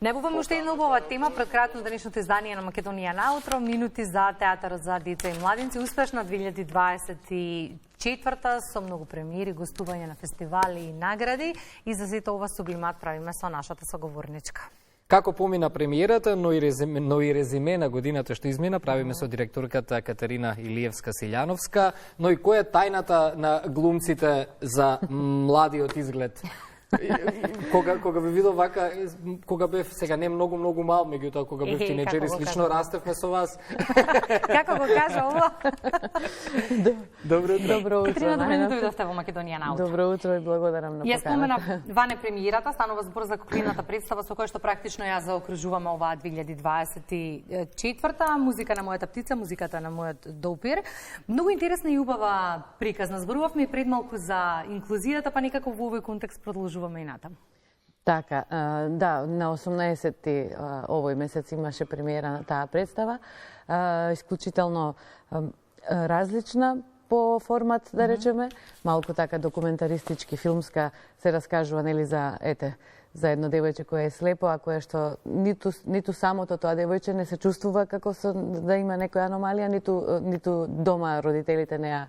Најбуваме уште една убава тема пред крајот на денешното издание на Македонија наутро, минути за театар за деца и младинци, успешна 2024 со многу премиери, гостување на фестивали и награди, и за сето ова сублимат правиме со нашата соговорничка. Како помина премиерата, но и резиме на годината што измина, правиме со директорката Катерина Илиевска-Силјановска, но и која е тајната на глумците за младиот изглед? Кога ви видов вака, кога бев сега не многу мал, меѓутоа кога бев тинеџер, слично растевме со вас. Како го кажа ово? Добро утро. Добро утро. Катерина, добро дојдовте во Македонија наутро. Добро утро и благодарам на поканата. Ја спомена Ване премиерата, станува збор за куклината представа со која што практично ја заокружуваме оваа 2024-та, музика на мојата птица, музиката на мојот допир. Многу интересна и убава приказна. Зборувавме и пред малку за инклузијата, па некако во овој контекст продолжуваме и натам. Така, да, на 18-ти овој месец имаше премиера на таа представа, исклучително различна по формат, да речеме, малку така документаристички, филмска, се раскажува нели за за едно девојче кое е слепо, а кое што ниту самото тоа девојче не се чувствува како да има некоја аномалија, ниту дома родителите не ја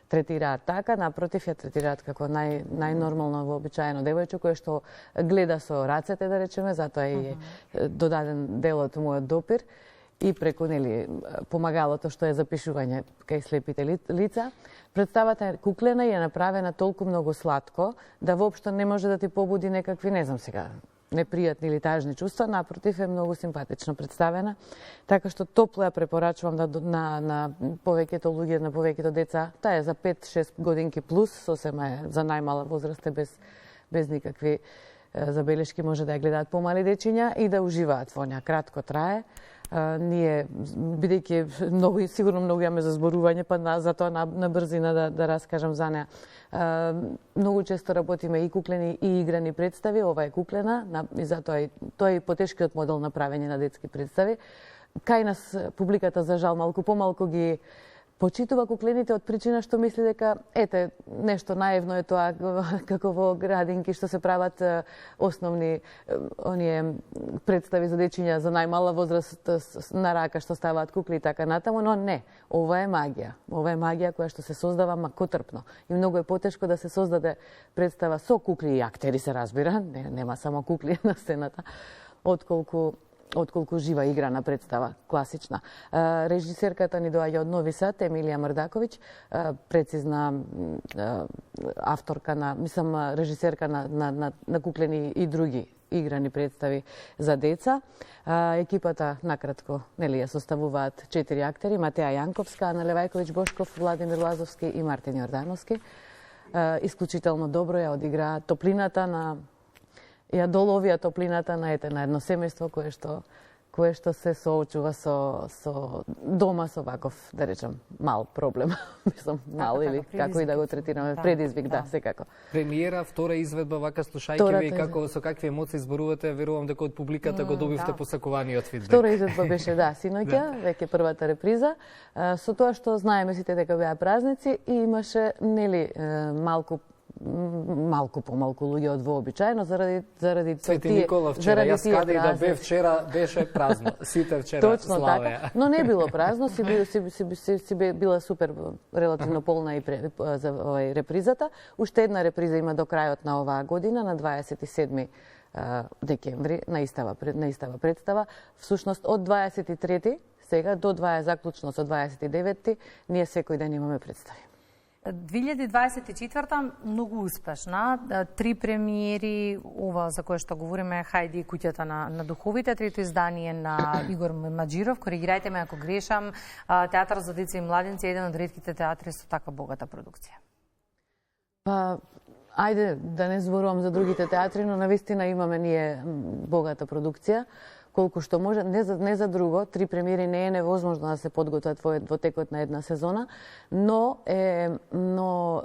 третираат така, напротив ја третираат како најнормално вообичаено девојче кое што гледа со рацете, да речеме, затоа и додаден дел од мојот допир и преку нели помагалото што е запишување кај слепите лица. Представата е куклена и е направена толку многу сладко да воопшто не може да ти побуди некакви, не знам сега, непријатни или тажни чувства, напротив е многу симпатично представена, така што топло ја препорачувам на повеќето луѓе, на повеќето деца. Таа е за 5-6 годинки плюс, сосема е за најмала возраст, без никакви забелешки, може да ја гледаат помали дечиња и да уживаат во неа. Кратко трае. Ние, бидејќи сигурно многу имаме за зборување, па затоа на брзина да раскажам за неа. Многу често работиме и куклени и играни представи, ова е куклена, и затоа тоа е потешкиот модел на правење на детски представи. Кај нас публиката, за жал, малку помалку ги почитува куклените од причина што мисли дека нешто наивно е тоа, како во градинки што се прават основни оние представи за дечиња за најмала возраст на рака што ставаат кукли и така натаму, но не, ова е магија. Ова е магија која што се создава макотрпно и многу е потешко да се создаде представа со кукли и актери, се разбира, нема само кукли на сцената, отколку жива играна представа, класична. Режисерката ни доаѓа од Нови Сад, Емилија Мрдаковиќ, прецизна авторка режисерка на куклени и други играни представи за деца. Екипата, накратко, нели ја составуваат 4 актери: Матеја Јанковска, Ана Левајковиќ Бошков, Владимир Лазовски и Мартин Јордановски. Исклучително добро ја одиграат топлината ја доловија топлината на едно семејство кое што се соочува со дома со ваков, да речем, мал проблем. Мислам, мал или како и да го третираме, предизвик, да, секако. Премиера, втора изведба, вака слушајќи ви, со какви емоции зборувате, верувам дека од публиката го добивте посакуваниот фидбек. Втора изведба беше, синоќа, веќе првата реприза, со тоа што знаеме сите дека беа празници и имаше, нели, малку помалку луѓе од вообичаено заради Свети Никола вчера, јас каде и да бев вчера беше празно. Сите вчера славеа. Така, но не било празно, си била супер релативно полна и за овај репризата. Уште една реприза има до крајот на оваа година, на 27 декември, на истава представа. Всушност од 23 сега до заклучно со 29 ние секој ден имаме представи. 2024 многу успешна, 3 премиери, ова за кое што говориме, Хајди и куќата на духовите, трето издание на Игор Маџиров, коригирајте ме ако грешам, театар за деца и младинци е еден од ретките театри со така богата продукција. Па, ајде да не зборувам за другите театри, но навистина имаме ние богата продукција. Колку што може, не за друго, 3 премиери не е невозможно да се подготват во текот на една сезона, но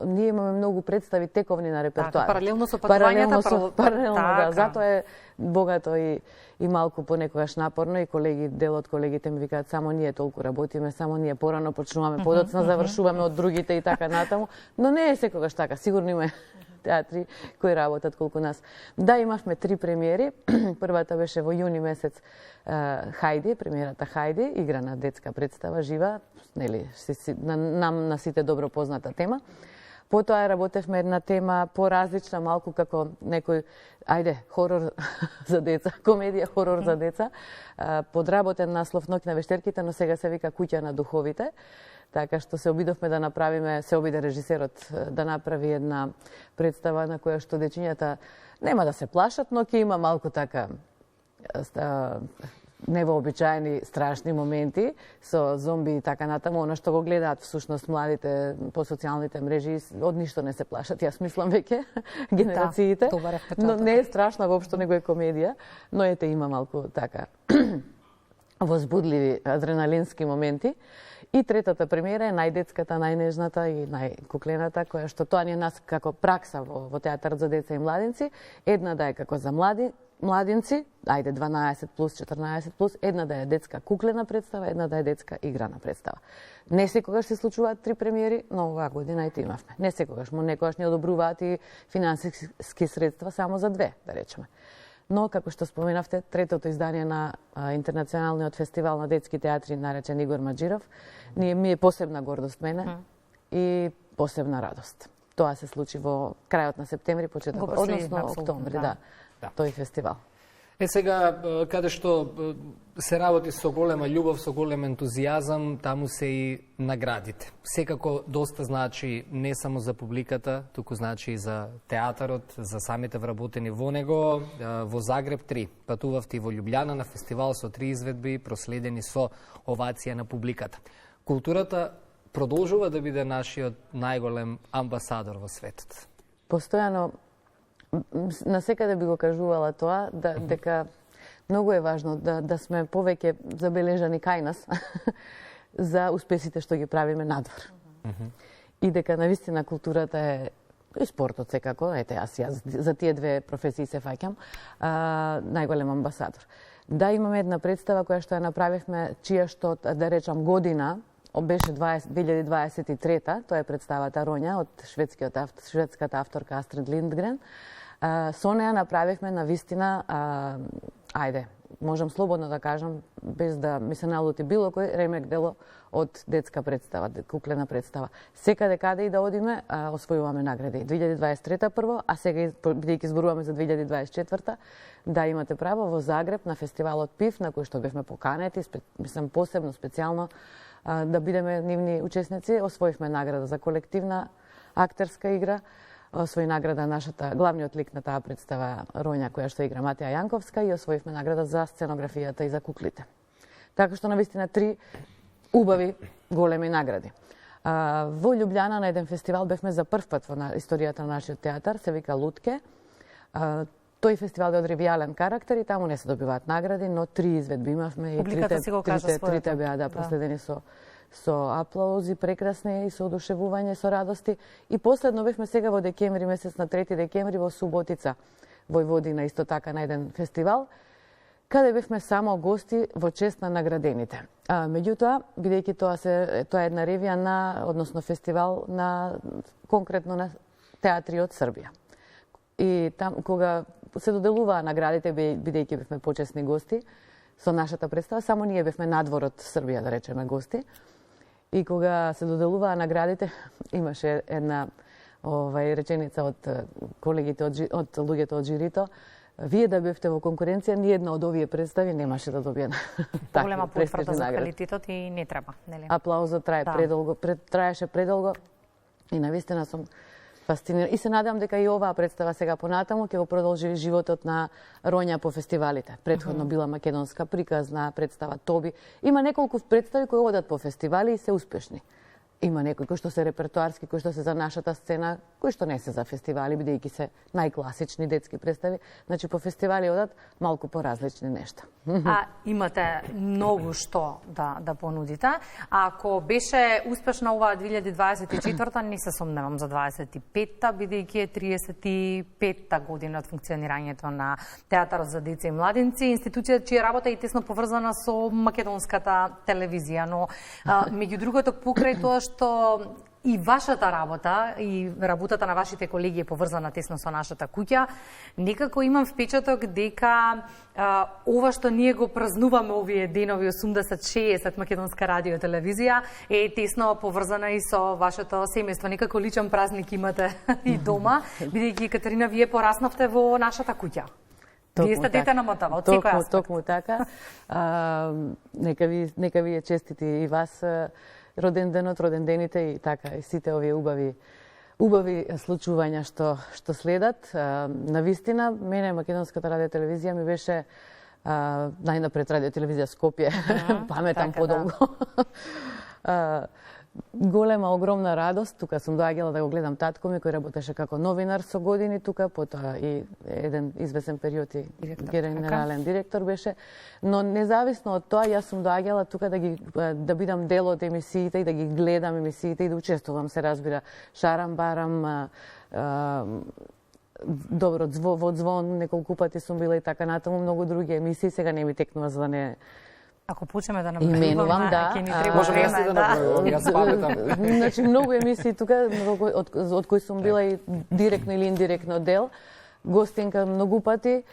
ние имаме многу представи тековни на репертоарот. Паралелно со патувањата, паралелно, затоа е богато и малку понекогаш напорно и дел од колегите ми викаат само ние толку работиме, само ние порано почнуваме, подоцна завршуваме од другите и така натаму, но не е секогаш така. Сигурно има театри кои работат колку нас. Да, имавме 3 премиери. Првата беше во јуни месец Хајди, премиерата Хајди, играна детска представа, жива, нели, нам на сите добро позната тема. Потоа работевме една тема поразлична, малку како некој, хорор за деца, комедија хорор за деца. Подработен наслов Ноќ на вештерките, но сега се вика Куќа на духовите. Така што се обидовме да направиме, се обиде режисерот да направи една представа на која што дечињата нема да се плашат, но ќе има малку така невообичаени страшни моменти со зомби и така натаму, она што го гледаат всушност младите по социјалните мрежи, од ништо не се плашат, јас мислам веќе генерациите. Но не е страшно воопшто, него е комедија, но ете има малку така возбудливи адреналински моменти. И третата премиера е најдетската, најнежната и најкуклената, која што тоа ни е нас како пракса во театарот за деца и младинци. Една да е како за младинци, 12 плюс, 14 плюс, една да е детска куклена представа, една да е детска играна представа. Не секогаш се случуваат 3 премиери, но оваа година и имавме. Не секогаш, некогаш не одобруваат и финансиски средства само за 2, да речеме. Но, како што споменавте, третото издание на Интернационалниот фестивал на детски театри, наречен Игор Маџиров, ми е посебна гордост мене и посебна радост. Тоа се случи во крајот на септември, почетокот, односно октомври, да, тој фестивал. Сега, каде што се работи со голема љубов, со голем ентузијазам, таму се и наградите. Секако доста значи не само за публиката, туку значи и за театарот, за самите вработени во него. Во Загреб 3, патувавте и во Љубљана на фестивал со 3 изведби, проследени со овација на публиката. Културата продолжува да биде нашиот најголем амбасадор во светот. Постојано насекаде би го кажувала тоа, дека многу е важно да сме повеќе забележани кај нас за успесите што ги правиме надвор. И дека навистина културата е и спортот секако, јас за тие 2 професии се фаќам, најголем амбасадор. Да, имаме една представа која што ја направивме, чија што, да речам, година беше 2023-та, тоа е представата Роња од шведската авторка Астрид Линдгрен. Со неја направивме навистина, можам слободно да кажам, без да ми се налути било кој ремек дело од детска представа, куклена представа. Секаде каде и да одиме, освојуваме награди. 2023 прво, а сега бидејќи зборуваме за 2024, да, имате право, во Загреб на фестивалот ПИФ, на кој што бевме поканети, мислам посебно, специјално, да бидеме нивни учесници, освоивме награда за колективна актерска игра, освои награда нашата главниот лик на таа представа Роња, која што игра Матеја Јанковска, и освоивме награда за сценографијата и за куклите. Така што навистина 3 убави големи награди. Во Љубљана на еден фестивал бевме за прв пат во историјата на нашиот театар, се вика Лутке. Тој фестивал е од ревијален карактер и таму не се добиваат награди, но 3 изведби имавме и трите беа проследени со аплаузи прекрасни и со одушевување, со радости. И последно бевме сега во декември месец, на 3 декември во Суботица, Војводина, исто така на еден фестивал, каде бевме само гости во чест на наградените. Меѓутоа, бидејќи тоа е една ревија односно фестивал конкретно на театри од Србија. И там кога се доделуваа наградите, бидејќи бевме почесни гости со нашата представа, само ние бевме надвор од Србија, да речеме, гости. И кога се доделуваа наградите, имаше една реченица од колегите, од луѓето од жирито: вие да бевте во конкуренција, ни една од овие представи немаше да добие голема потврда за квалитетот и не треба, нели? Аплаузот траеше предолго и навистина сум фасцинирана. И се надевам дека и оваа представа сега понатаму ќе го продолжи животот на Роња по фестивалите. Претходно била македонска приказна представа Тоби. Има неколку представи кои одат по фестивали и се успешни. Има некои кои што се репертоарски, кои што се за нашата сцена, кои што не се за фестивали, бидејќи се најкласични детски представи. Значи по фестивали одат малку поразлични нешта. имате многу што да понудите. Ако беше успешна оваа 2024-та, не се сомневам за 25-та, бидејќи е 35-та година од функционирањето на Театарот за деца и младинци, институција чија работа е тесно поврзана со македонската телевизија, но меѓу другото покрај тоа што и вашата работа и работата на вашите колеги е поврзана тесно со нашата куќа, некако имам впечаток дека ова што ние го празнуваме овие денови 80-60 македонска радио и телевизија е тесно поврзана и со вашето семејство. Некако личен празник имате и дома, бидејќи Катерина, вие пораснавте во нашата куќа. Вие сте дете на мотава, од секој аспект. Токму така. Нека ви е честити и вас роденденот, родендените и така, и сите овие убави случувања што следат. Навистина, мене македонската радио телевизија ми беше најнапред радио телевизија Скопје, паметам така, подолго. Голема, огромна радост. Тука сум доаѓала да го гледам татко ми, кој работеше како новинар со години тука, потоа и еден известен период и генерален директор беше. Но независно од тоа, јас сум доаѓала тука да бидам дел од емисиите и да ги гледам емисиите и да учествувам, се разбира, шарам, барам, добро, во Звон неколку пати сум била и така натаму, многу други емисии, сега не ми текнува за да не Ако почнеме да именувам, ќе ни треба Можеме јас време, да направам, јас паметам. Значи, многу емисии тука, од кои сум била и директно или индиректно дел, гостинка многу пати,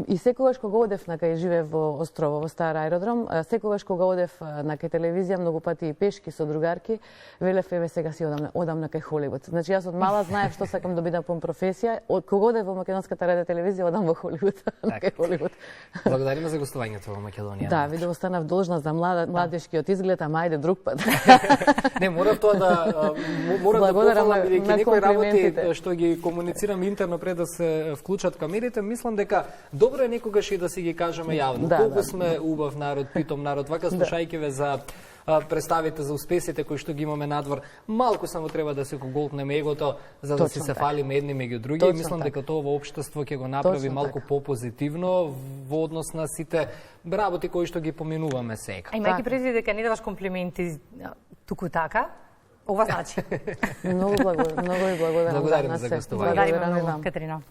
и секогаш кога одев на кај живеев во Острово, во Стар аеродром, секогаш кога одев на кај телевизија, многу пати и пешки со другарки, велев, еве сега си одам на кај Холивуд. Значи, јас од мала знаев што сакам да бидам по професија, од кога одев во македонската радио телевизија, одам во Холивуд, на кај Холивуд. Благодариме за гостувањето во Македонија. Да, видово станав должна за младешкиот изглед, ама ајде друг пат. Не, морав тоа да пофалам, бидејќи некои работи што ги комуницирам интерно пред да се вклучат камерите, мислам дека добро е некогаш и да си ги кажеме јавно. Колку сме убав народ, питом народ, вака слушајќи ве за представите за успесите кои што ги имаме надвор, малку само треба да се го голтнеме егото за да си се фалиме едни меѓу други. Мислам дека тоа во општество ќе го направи малку попозитивно во однос на сите работи кои што ги поминуваме сега. Имајќи предвид дека не даваш комплименти туку така, ова значи. Многу ви благодарам за гостување. Благодариме многу, Катерина.